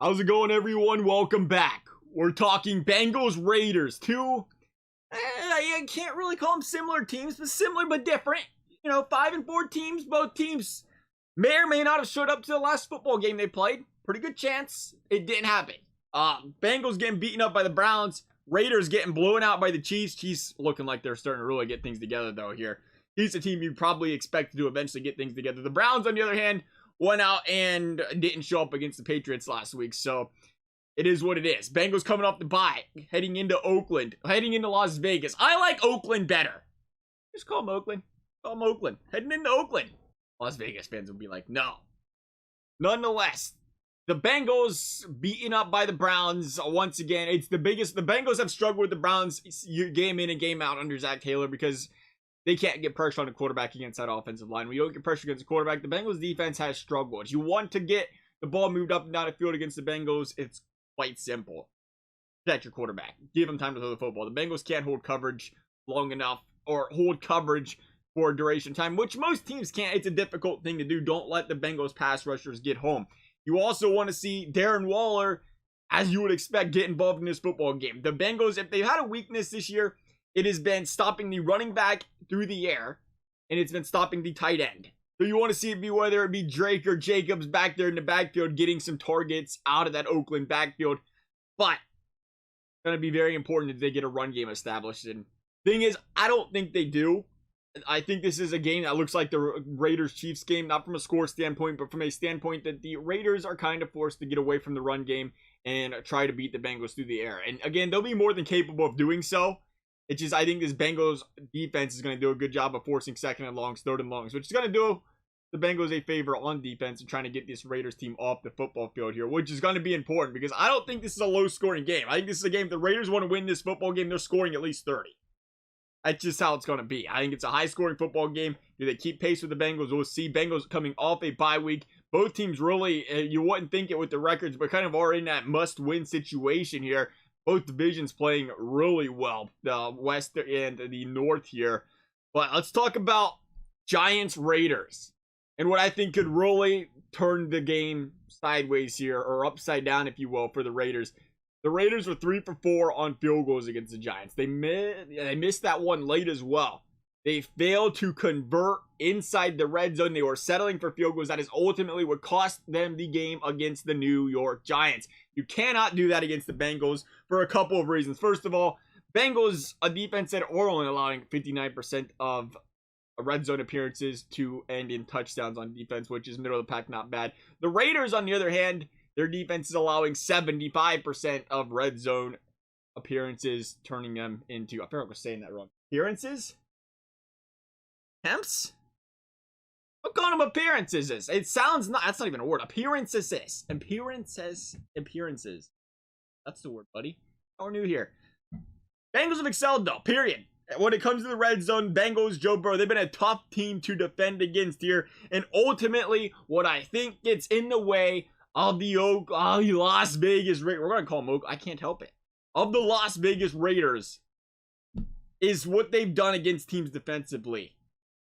How's it going, everyone? Welcome back. We're talking Bengals Raiders. I can't really call them similar teams, but similar but different. 5-4 teams. Both teams may or may not have showed up to the last football game they played. Pretty good chance it didn't happen. Bengals getting beaten up by the Browns. Raiders getting blown out by the Chiefs. Chiefs looking like they're starting to really get things together, though, here. He's a team you probably expected to eventually get things together. The Browns, on the other hand, went out and didn't show up against the Patriots last week, so it is what it is. Bengals coming off the bye, heading into Oakland, heading into Las Vegas. I like Oakland better. Just call them Oakland. Call them Oakland. Heading into Oakland. Las Vegas fans will be like, no. Nonetheless, the Bengals beaten up by the Browns once again. It's the biggest. The Bengals have struggled with the Browns game in and game out under Zach Taylor because they can't get pressure on the quarterback against that offensive line. When you don't get pressure against the quarterback, the Bengals defense has struggled. You want to get the ball moved up and down the field against the Bengals, it's quite simple. Protect your quarterback. Give him time to throw the football. The Bengals can't hold coverage long enough or hold coverage for a duration of time, which most teams can't. It's a difficult thing to do. Don't let the Bengals pass rushers get home. You also want to see Darren Waller, as you would expect, get involved in this football game. The Bengals, if they've had a weakness this year, it has been stopping the running back through the air, and it's been stopping the tight end. So you want to see it be whether it be Drake or Jacobs back there in the backfield getting some targets out of that Oakland backfield. But it's going to be very important that they get a run game established. And thing is, I don't think they do. I think this is a game that looks like the Raiders-Chiefs game, not from a score standpoint, but from a standpoint that the Raiders are kind of forced to get away from the run game and try to beat the Bengals through the air. And again, they'll be more than capable of doing so. It's just, I think this Bengals defense is going to do a good job of forcing second and longs, third and longs, which is going to do the Bengals a favor on defense and trying to get this Raiders team off the football field here, which is going to be important because I don't think this is a low-scoring game. I think this is a game if the Raiders want to win this football game, they're scoring at least 30. That's just how it's going to be. I think it's a high-scoring football game. Do they keep pace with the Bengals? We'll see. Bengals coming off a bye week. Both teams really, you wouldn't think it with the records, but kind of are in that must-win situation here. Both divisions playing really well, the West and the North here. But let's talk about Giants-Raiders and what I think could really turn the game sideways here, or upside down, if you will, for the Raiders. The Raiders were 3 for 4 on field goals against the Giants. They missed that one late as well. They failed to convert inside the red zone. They were settling for field goals. That is ultimately what cost them the game against the New York Giants. You cannot do that against the Bengals for a couple of reasons. First of all, Bengals, a defense that are only allowing 59% of red zone appearances to end in touchdowns on defense, which is middle of the pack, not bad. The Raiders, on the other hand, their defense is allowing 75% of red zone appearances, turning them into, I forgot I was saying that wrong. Appearances? Attempts? I'm calling them appearances. It sounds not, that's not even a word. Appearances. Appearances. That's the word, buddy. How are new here? Bengals have excelled, though, period. When it comes to the red zone, Bengals, Joe Burrow, they've been a tough team to defend against here. And ultimately, what I think gets in the way of the Las Vegas Raiders, we're going to call them I can't help it, of the Las Vegas Raiders, is what they've done against teams defensively.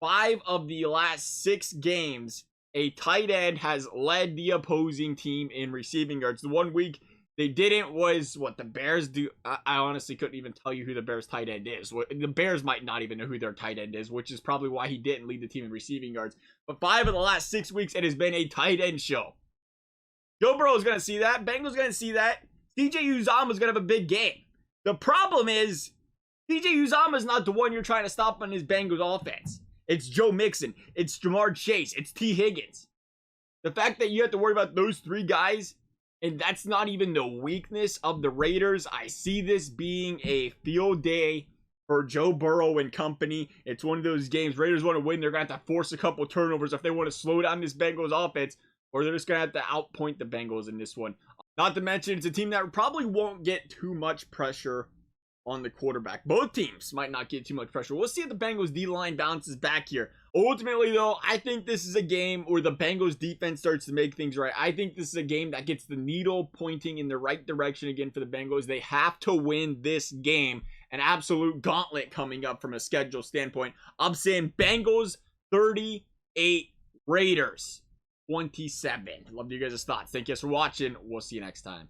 5 of the last 6 games, a tight end has led the opposing team in receiving yards. The 1 week they didn't was what the Bears do. I honestly couldn't even tell you who the Bears tight end is. The Bears might not even know who their tight end is, which is probably why he didn't lead the team in receiving yards. But 5 of the last 6 weeks, it has been a tight end show. Joe Burrow is going to see that. Bengals going to see that. CJ Uzomah is going to have a big game. The problem is, CJ Uzomah is not the one you're trying to stop on his Bengals offense. It's Joe Mixon. It's Jamar Chase. It's T. Higgins. The fact that you have to worry about those 3 guys, and that's not even the weakness of the Raiders. I see this being a field day for Joe Burrow and company. It's one of those games. Raiders want to win. They're going to have to force a couple turnovers if they want to slow down this Bengals offense, or they're just going to have to outpoint the Bengals in this one. Not to mention, it's a team that probably won't get too much pressure on the quarterback. Both teams might not get too much pressure. We'll see if the Bengals D-line bounces back here. Ultimately, though, I think this is a game where the Bengals defense starts to make things right. I think this is a game that gets the needle pointing in the right direction again for the Bengals. They have to win this game. An absolute gauntlet coming up from a schedule standpoint. I'm saying Bengals 38, Raiders 27. Love to hear you guys' thoughts. Thank you guys for watching. We'll see you next time.